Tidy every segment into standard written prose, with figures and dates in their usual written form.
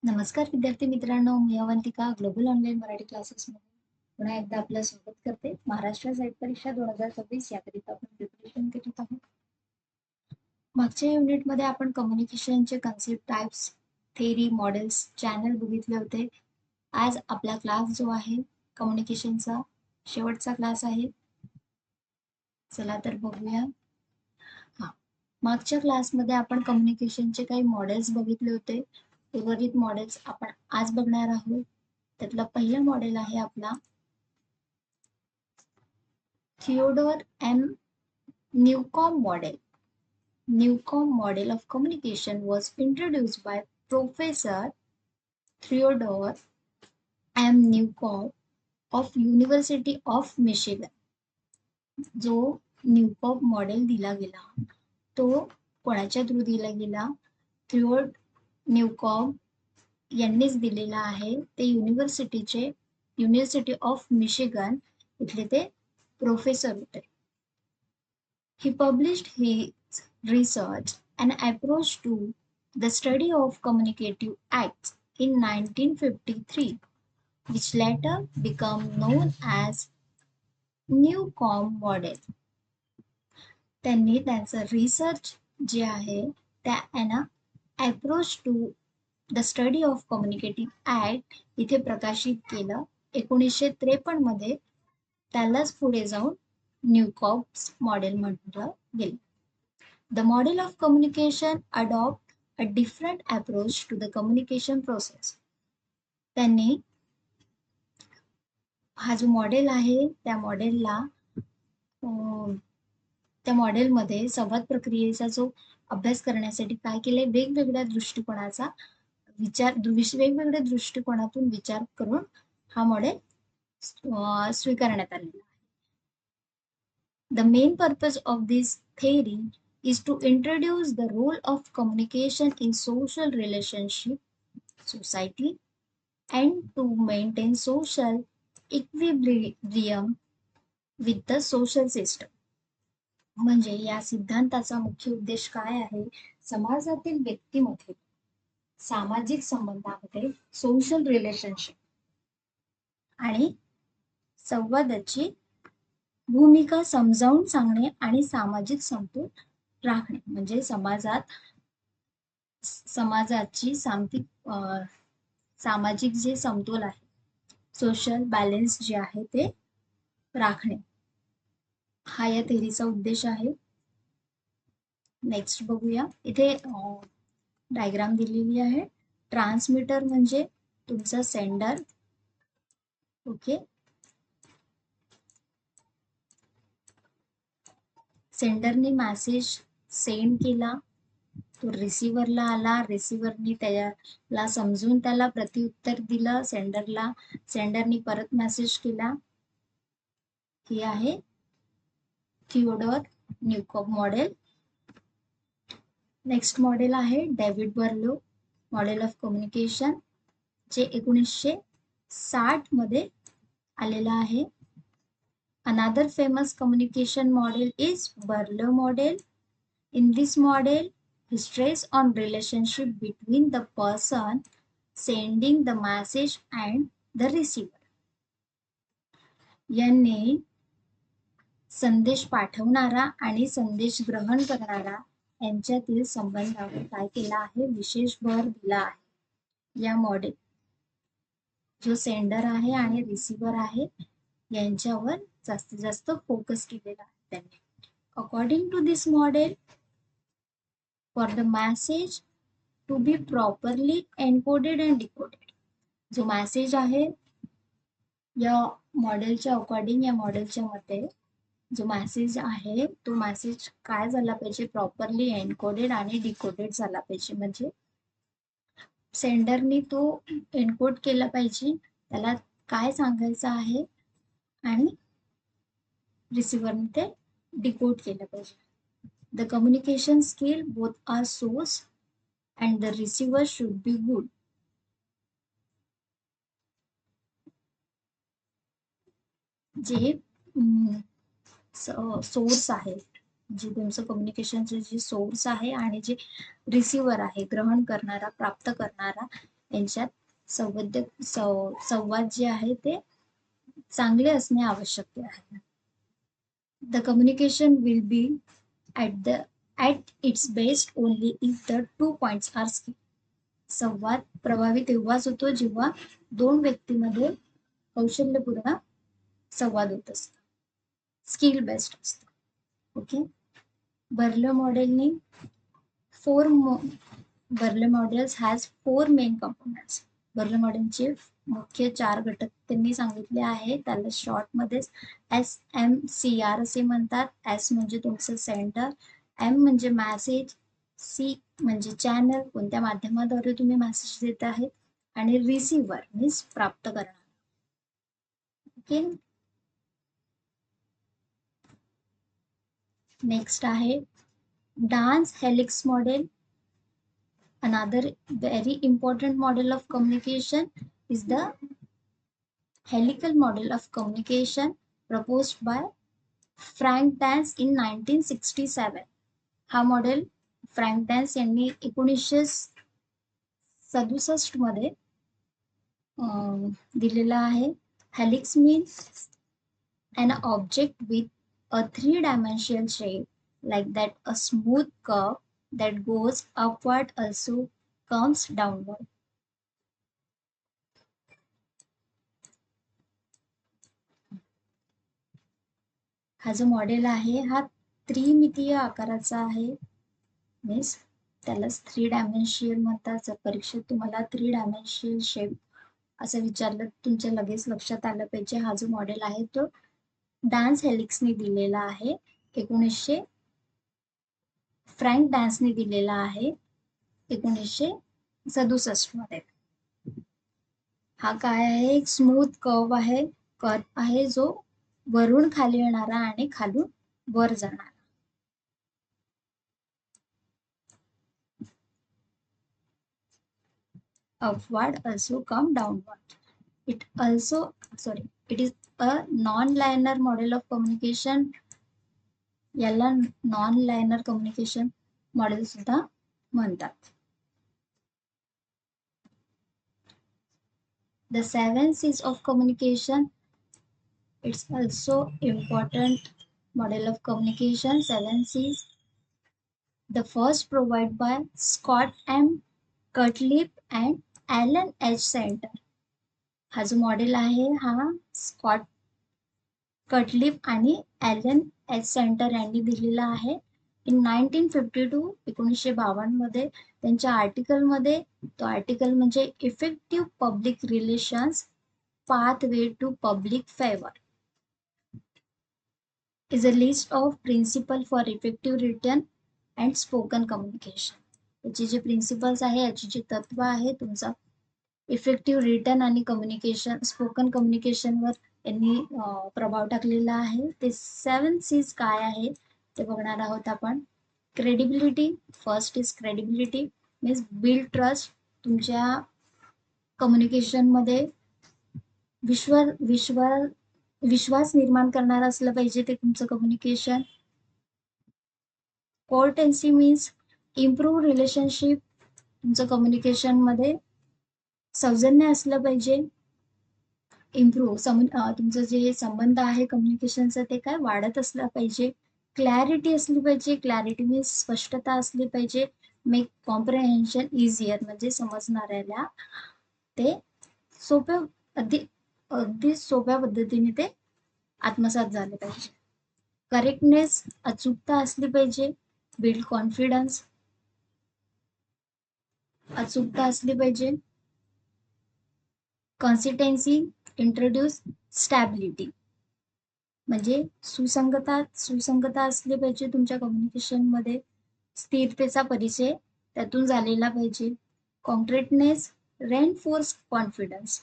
नमस्कार विद्यार्थी मित्रांनो, मी अवंतिका ग्लोबल ऑनलाईन मराठी क्लासेसमध्ये पुन्हा एकदा आपलं स्वागत करते. महाराष्ट्र साहित्य परीक्षा 2026 याकरिता आपण प्रिपरेशन करीत आहोत. मागच्या युनिटमध्ये आपण कम्युनिकेशनचे concept, types, theory, models, channel बघितले होते. आज आपला क्लास जो आहे कम्युनिकेशनचा शेवटचा क्लास आहे. चला तर बघूया. हा, मागच्या क्लासमध्ये आपण कम्युनिकेशनचे काही मॉडेल्स बघितले होते. उर्वरित मॉडेल्स आपण आज बघणार आहोत. त्यातला पहिला मॉडेल आहे आपला Theodore M Newcomb model. Newcomb model of communication was introduced by Professor Theodore M. Newcomb of University of Michigan. जो न्यूकॉम्ब मॉडेल दिला गेला तो कोणाच्या थ्रू दिला गेला? थिओड न्यूकॉम्ब यांनीच दिलेला आहे. ते युनिव्हर्सिटी ऑफ मिशिगन इथले ते प्रोफेसर होते. He published his research and approach to the study of communicative acts in 1953, which later became known as Newcomb model. त्यांनी त्यांचं रिसर्च जे आहे त्या approach to the study of communicative act इथे प्रकाशित केलं 1953 मध्ये. त्यालाच पुढे जाऊन न्यूकॉम्ब मॉडेल म्हटलं गेलं. The model of communication adopt a different approach to the communication process. त्यांनी हा जो मॉडेल आहे त्या मॉडेलमध्ये संवाद प्रक्रियेचा जो अभ्यास करण्यासाठी काय केले, वेगवेगळ्या दृष्टिकोनातून विचार करून हा मॉडेल स्वीकारण्यात आलेला आहे. The main purpose of this theory is to introduce the role of communication in social relationship, society, and to maintain social equilibrium with the social system. म्हणजे या सिद्धांताचा मुख्य उद्देश काय आहे? समाजातील व्यक्तीमध्ये सामाजिक संबंधामध्ये सोशल रिलेशनशिप आणि संवादाची भूमिका समजावून सांगणे आणि सामाजिक समतोल राखणे. म्हणजे समाजाची सामाजिक जे समतोल आहे, सोशल बॅलन्स जे आहे ते राखणे, हा या थेरीचा उद्देश आहे. नेक्स्ट बघूया. इथे डायग्राम दिलेली आहे. ट्रान्समीटर म्हणजे तुमचा सेंडर. ओके, सेंडरने मेसेज सेंड केला, तो रिसिव्हरला आला, रिसिव्हरनी त्याला समजून त्याला प्रत्युत्तर दिलं सेंडरनी परत मेसेज केला. ही आहे Theodore Newcomb model. Next model आहे डेव्हिड बर्लो मॉडेल ऑफ कम्युनिकेशन, जे 1960 मध्ये आलेला आहे. Another famous communication model is बर्लो model. In this model, he stress on relationship between the person sending the message and the receiver. यांनी संदेश पाठवणारा आणि संदेश ग्रहण करणारा यांच्यातील संबंधावर काय केला आहे? विशेष भर दिला आहे. या मॉडेल जो सेंडर आहे आणि रिसिव्हर आहे यांच्यावर जास्तीत जास्त फोकस केलेला आहे त्यांनी. According to this model, for the message to be properly encoded and decoded, जो मेसेज आहे या मॉडेलच्या मते जो मेसेज आहे तो मेसेज काय झाला पाहिजे? प्रॉपरली एन्कोडेड आणि डिकोडेड झाला पाहिजे. म्हणजे सेंडरनी तो एन्कोड केला पाहिजे, त्याला काय सांगायचं आहे, आणि रिसिव्हरने ते डिकोड केलं पाहिजे. The communication skill both are source and the receiver should be good. जे सोर्स आहे, जे तुमचं कम्युनिकेशनचे जे सोर्स आहे आणि जे रिसिव्हर आहे, ग्रहण करणारा, प्राप्त करणारा, यांच्यात संवाद जे आहे ते चांगले असणे आवश्यक आहे. The communication will be at its best only if the 2 points are skilled. संवाद प्रभावी तेव्हाच होतो जेव्हा दोन व्यक्तीमध्ये कौशल्यपूर्ण संवाद होत असतो, स्किल बेस्ड असतो. ओके. बर्ले मॉडेलनी Berlo models has 4 main components. Berlo मॉडेलचे मुख्य 4 घटक त्यांनी सांगितले आहे. त्याला शॉर्टमध्ये SMCR असे म्हणतात. S म्हणजे तुमचं सेंटर, M म्हणजे मॅसेज, C म्हणजे चॅनल, कोणत्या माध्यमाद्वारे तुम्ही मेसेज देत आहेत, आणि रिसिव्हर मीन्स प्राप्त करणार. ओके. नेक्स्ट आहे dance helix model. Another very important model of communication is the helical model of communication proposed by Frank Dance in 1967. हा मॉडेल फ्रँक डॅन्स यांनी 1967 मध्ये दिलेला आहे. Helix means an object with a 3-dimensional shape, like that a smooth curve that goes upward also comes downward. हा जो model आहे हा त्रिमितीय आकाराचा आहे. मीन्स त्यालाच 3 डायमेन्शियल म्हणतात. जर परीक्षेत तुम्हाला 3 डायमेन्शियल शेप असं विचारलं तुमच्या लगेच लक्षात आलं पाहिजे. हा जो मॉडेल आहे तो डान्स हेलिक्सने दिलेला आहे. फ्रँक डॅन्सने दिलेला आहे 1967 मध्ये. हा काय आहे, एक स्मूथ कर्व आहे जो वरून खाली येणारा आणि खालून वर जाणारा. Upward also come downward. It is a non-linear model of communication. याला नॉन लायनर कम्युनिकेशन मॉडेल सुद्धा म्हणतात. The 7 C's of communication. It's also important model of communication. 7 C's. The first provided by Scott M. Cutlip and Alan H. Center. हा जो model आहे हा Scott कटलिप आणि Allen H centre यांनी दिलेला आहे. इन 1952 1952 मध्ये त्यांच्या आर्टिकलमध्ये, तो आर्टिकल म्हणजे effective public relations pathway to public favor is a list of principle for effective written and spoken communication. याचे जे प्रिन्सिपल्स आहे, याची जे तत्व आहे, तुमचा इफेक्टिव्ह रिटन आणि कम्युनिकेशन स्पोकन कम्युनिकेशनवर यांनी प्रभाव टाकलेला आहे. ते 7 C's काय आहे ते बघणार आहोत आपण. Credibility. First is credibility means build trust. तुमच्या कम्युनिकेशनमध्ये विश्वास निर्माण करणार असलं पाहिजे ते तुमचं communication. Courtesy means improve relationship. तुमचं कम्युनिकेशनमध्ये सौजन्य असलं पाहिजे. इम्प्रूव्ह तुमचं जे संबंध आहे कम्युनिकेशनचं ते काय वाढत असलं पाहिजे. क्लॅरिटी असली पाहिजे. क्लॅरिटी मीन्स स्पष्टता असली पाहिजे. मेक कॉम्प्रिहेन्शन इझियर म्हणजे समजणाऱ्याला ते अगदी सोप्या पद्धतीने ते आत्मसात झाले पाहिजे. करेक्टनेस अचूकता असली पाहिजे. बिल्ड कॉन्फिडन्स अचूकता असली पाहिजे. कन्सिस्टन्सी इंट्रोड्यूस स्टॅबिलिटी म्हणजे सुसंगता असली पाहिजे. तुमच्या कम्युनिकेशनमध्ये स्थिरतेचा परिचय त्यातून झालेला पाहिजे. कॉन्क्रीटनेस रेनफोर्स कॉन्फिडन्स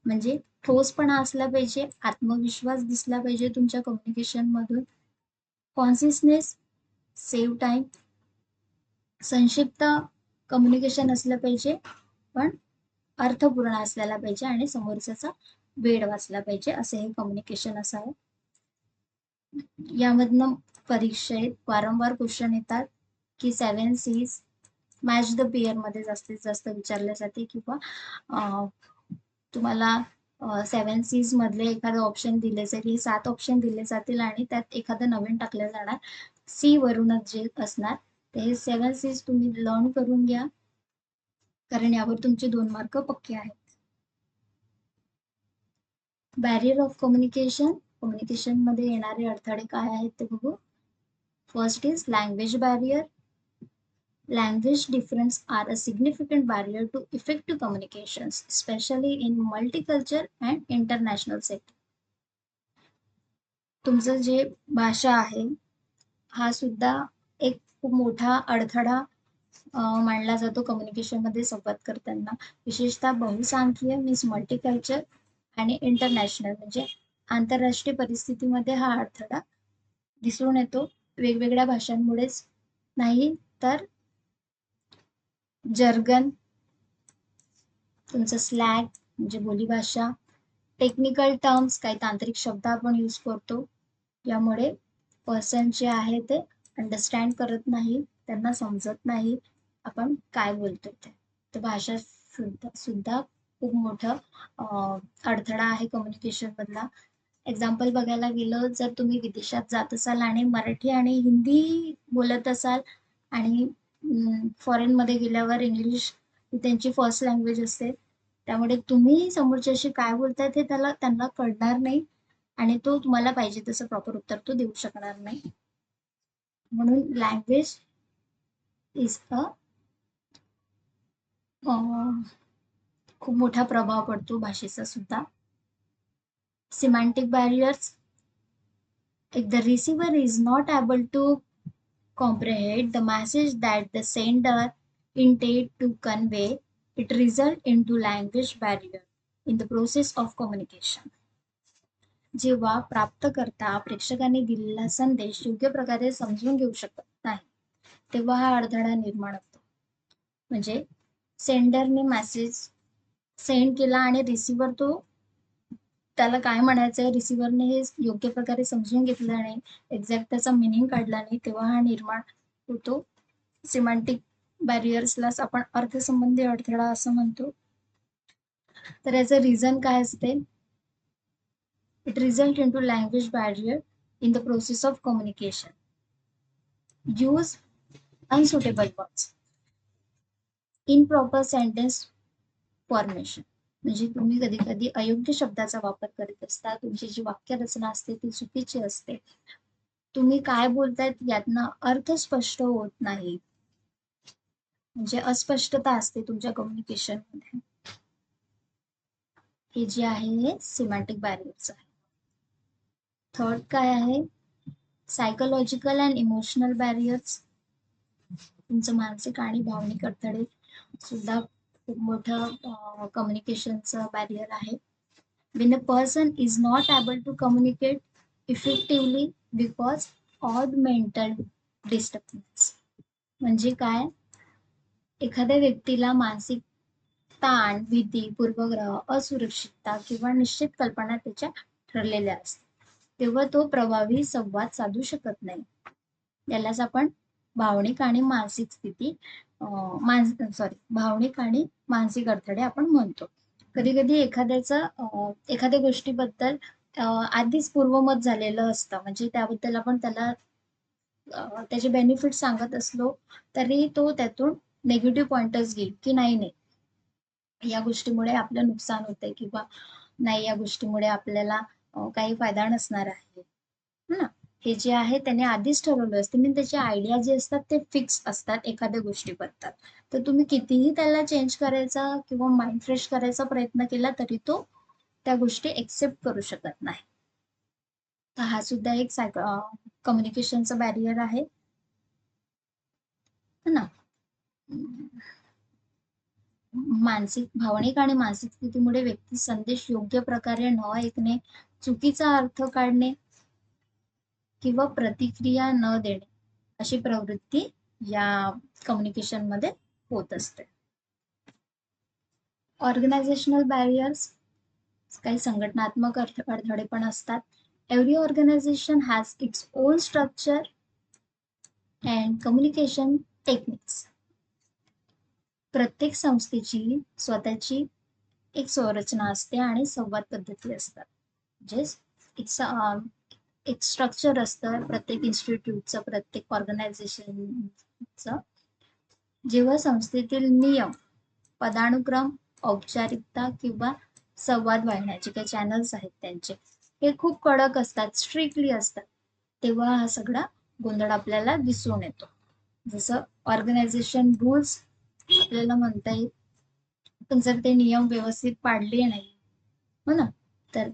म्हणजे ठोसपणा असला पाहिजे. आत्मविश्वास दिसला पाहिजे तुमच्या कम्युनिकेशनमधून. कॉन्सिस्टनेस सेव्ह टाइम. संक्षिप्त कम्युनिकेशन असलं पाहिजे पण अर्थपूर्ण असलेला पाहिजे आणि समोरच्याचा वेळ वाचला पाहिजे. असे हे कम्युनिकेशन असावं. यामधनं परीक्षेत वारंवार क्वेश्चन येतात की 7 C's मॅच द पेअर मध्ये जास्तीत जास्त विचारले जाते, किंवा तुम्हाला 7 Cs मधले एखादं ऑप्शन दिले जाईल, 7 ऑप्शन दिले जातील आणि त्यात एखादं नवीन टाकलं जाणार सी वरूनच जे असणार. तर हे 7 Cs तुम्ही लर्न करून घ्या, कारण यावर तुमचे 2 मार्क पक्के आहेत. बॅरियर ऑफ कम्युनिकेशन मध्ये येणारे अडथळे काय आहेत ते बघू. First is language barrier. Language difference are a significant barrier to effective communications, especially in multicultural and international setting. तुमचं जे भाषा आहे हा सुद्धा एक खूप मोठा अडथळा मानला जातो कम्युनिकेशन मध्ये संवाद करताना. विशेषतः बहुसांख्यीय मीन्स मल्टीकल्चर आणि इंटरनॅशनल म्हणजे आंतरराष्ट्रीय परिस्थितीमध्ये हा अडथळा दिसून येतो. वेगवेगळ्या भाषांमुळेच नाही तर जर्गन, तुमचं स्लॅग म्हणजे बोलीभाषा, टेक्निकल टर्म्स काही तांत्रिक शब्द आपण यूज करतो, यामुळे पर्सन जे आहे ते अंडरस्टँड करत नाही, त्यांना समजत नाही आपण काय बोलतो ते. तर भाषा सुद्धा खूप मोठं अडथळा आहे कम्युनिकेशन मधला. एक्झाम्पल बघायला गेलं, जर तुम्ही विदेशात जात असाल आणि मराठी आणि हिंदी बोलत असाल आणि फॉरेन मध्ये गेल्यावर इंग्लिश ही त्यांची फर्स्ट लँग्वेज असते, त्यामुळे तुम्ही समोरच्याशी काय बोलतायत हे त्यांना कळणार नाही आणि तो तुम्हाला पाहिजे तसं प्रॉपर उत्तर तो देऊ शकणार नाही. म्हणून लँग्वेज इज अ खूप मोठा प्रभाव पडतो भाषेचा सुद्धा. सिमॅन्टिक barriers. If the receiver is not able to comprehend the message that the sender intended to convey, it results into language barrier in the process of communication. जेव्हा प्राप्तकर्ता प्रेक्षकांनी दिलेला संदेश योग्य प्रकारे समजून घेऊ शकत नाही, तेव्हा हा अडथळा निर्माण होतो. म्हणजे सेंडरने मेसेज सेंड केला आणि रिसिव्हर तो त्याला काय म्हणायचंय रिसिव्हरने हे योग्य प्रकारे समजून घेतलं नाही, एक्झॅक्ट त्याचा मिनिंग काढला नाही, तेव्हा हा निर्माण होतो. सिमॅन्टिक बॅरियर्सलाच आपण अर्थसंबंधी अडथळा असं म्हणतो. तर याचं रिझन काय असते. It results into language barrier in the process of communication. Use unsuitable words. Improper sentence formation. म्हणजे तुम्ही कधी कधी अयोग्य शब्दाचा वापर करीत असता, तुमची जी वाक्यरचना असते ती चुकीची असते, तुम्ही काय बोलतायत यातनं अर्थ स्पष्ट होत नाही, म्हणजे अस्पष्टता असते तुमच्या कम्युनिकेशन मध्ये. हे जे आहे हे सिमॅटिक बॅरियर्स आहे. थर्ड काय आहे, सायकोलॉजिकल अँड इमोशनल बॅरियर्स. तुमचं मानसिक आणि भावनिक अडथळे सुद्धा खूप मोठं कम्युनिकेशनचं बॅरियर आहे. When a person is not able to communicate effectively because of mental disturbance. म्हणजे काय, एखाद्या व्यक्तीला मानसिक ताण, भीती, पूर्वग्रह, असुरक्षितता किंवा निश्चित कल्पना त्याच्या ठरलेल्या असतात, तेव्हा तो प्रभावी संवाद साधू शकत नाही. यालाच आपण भावनिक आणि मानसिक स्थिती भावनिक आणि मानसिक अडथळे आपण म्हणतो. कधी कधी एखाद्या गोष्टीबद्दल आधीच पूर्वमत झालेलं असतं, म्हणजे त्याबद्दल आपण त्याला त्याचे बेनिफिट सांगत असलो तरी तो त्यातून नेगेटिव्ह पॉइंटच घेईल की नाही नाही या गोष्टीमुळे आपलं नुकसान होतंय, किंवा नाही या गोष्टीमुळे आपल्याला काही फायदा नसणार आहे ना. हे जे आहे त्याने आधीच ठरवलं असते, मी त्याचे आयडिया जे असतात ते फिक्स असतात एखाद्या गोष्टीबद्दल. तर तुम्ही कितीही त्याला चेंज करायचा किंवा माइंड फ्रेश करायचा प्रयत्न केला तरी तो त्या गोष्टी एक्सेप्ट करू शकत नाही. तर हा सुद्धा एक कम्युनिकेशनचा बॅरियर आहे ना. भावनिक आणि मानसिक स्थितीमुळे व्यक्ती संदेश योग्य प्रकारे न ऐकणे, चुकीचा अर्थ काढणे किंवा प्रतिक्रिया न देणे अशी प्रवृत्ती या कम्युनिकेशन मध्ये होत असते. Organisational barriers. काही संघटनात्मक अडथळे पण असतात. Every organisation has its own structure and communication techniques. प्रत्येक संस्थेची स्वतःची एक संरचना असते आणि संवाद पद्धती असतात. म्हणजे एक स्ट्रक्चर असतं प्रत्येक इन्स्टिट्यूटचं, प्रत्येक ऑर्गनायझेशनचं. जेव्हा संस्थेतील नियम, पदानुक्रम, औपचारिकता किंवा संवाद वाहिण्याचे काही चॅनल्स आहेत त्यांचे, हे खूप कडक असतात, स्ट्रिक्टली असतात, तेव्हा हा सगळा गोंधळ आपल्याला दिसून येतो. जसं ऑर्गनायझेशन रूल्स आपल्याला म्हणता येईल, पण जर ते नियम व्यवस्थित पाळले नाही, हो ना, तर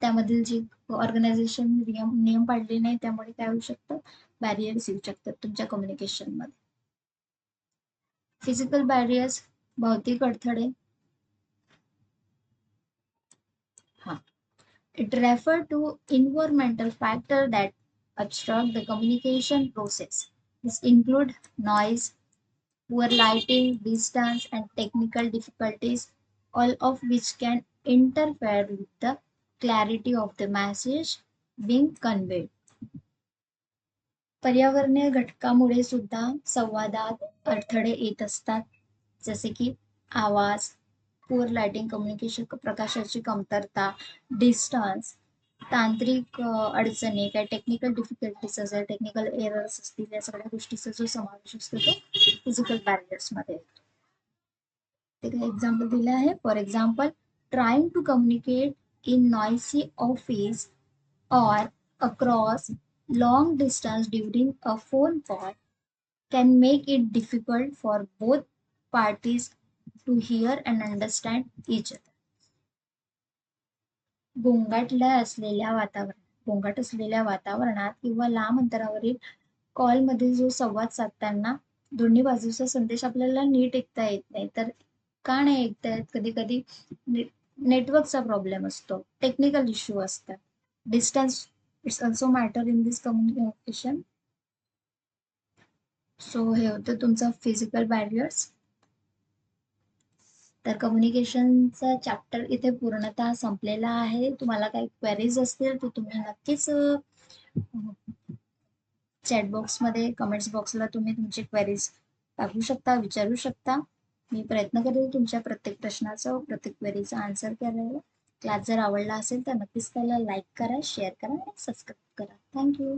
त्यामधील जी ऑर्गनायझेशन नियम पाळले नाही, त्यामुळे काय होऊ शकतं, बॅरियर्स येऊ शकतात तुमच्या कम्युनिकेशनमध्ये. फिजिकल बॅरियर्स, भौतिक अडथळे. हा, it refer to environmental factor that obstruct the communication process. This include noise, poor lighting, distance, and technical difficulties, all of which can interfere with the clarity of the message being conveyed. पर्यावरणीय घटकामुळे सुद्धा संवादात अडथळे येत असतात, जसे की आवाज, पुअर लाइटिंग, कम्युनिकेशन, प्रकाशाची कमतरता, डिस्टन्स, तांत्रिक अडचणी, काही टेक्निकल डिफिकल्टीज असेल, टेक्निकल एरर्स असतील, या सगळ्या गोष्टीचा जो समावेश असतो तो फिजिकल बॅरियर्समध्ये येतो. ते काही एक्झाम्पल दिले आहे. For example, trying to communicate in noisy office or across long distance during a phone call can make it difficult for both parties to hear and understand each other. गोंगाट असलेल्या वातावरणात किंवा लांब अंतरावरील कॉलमध्ये जो संवाद साधताना दोन्ही बाजूचा संदेश आपल्याला नीट ऐकता येत नाही, तर का नाही ऐकता येत? कधी कधी नेटवर्कचा प्रॉब्लेम असतो, टेक्निकल इश्यू असतात, distance it's also matter in this communication. So हे होतं तुमचं फिजिकल बॅरियर्स. तर कम्युनिकेशनचा चॅप्टर इथे पूर्णतः संपलेला आहे. तुम्हाला काही क्वेरीज असतील तर तुम्ही नक्कीच चॅट बॉक्समध्ये, कमेंट्स बॉक्सला तुम्ही तुमची क्वेरीज टाकू शकता, विचारू शकता. मी प्रयत्न करेल तुमच्या प्रत्येक प्रश्नाचं, प्रत्येक क्वेरीचा आन्सर करायला. क्लास जर आवडला असेल तर नक्कीच त्याला लाईक करा, शेअर करा आणि सबस्क्राईब करा. थँक्यू.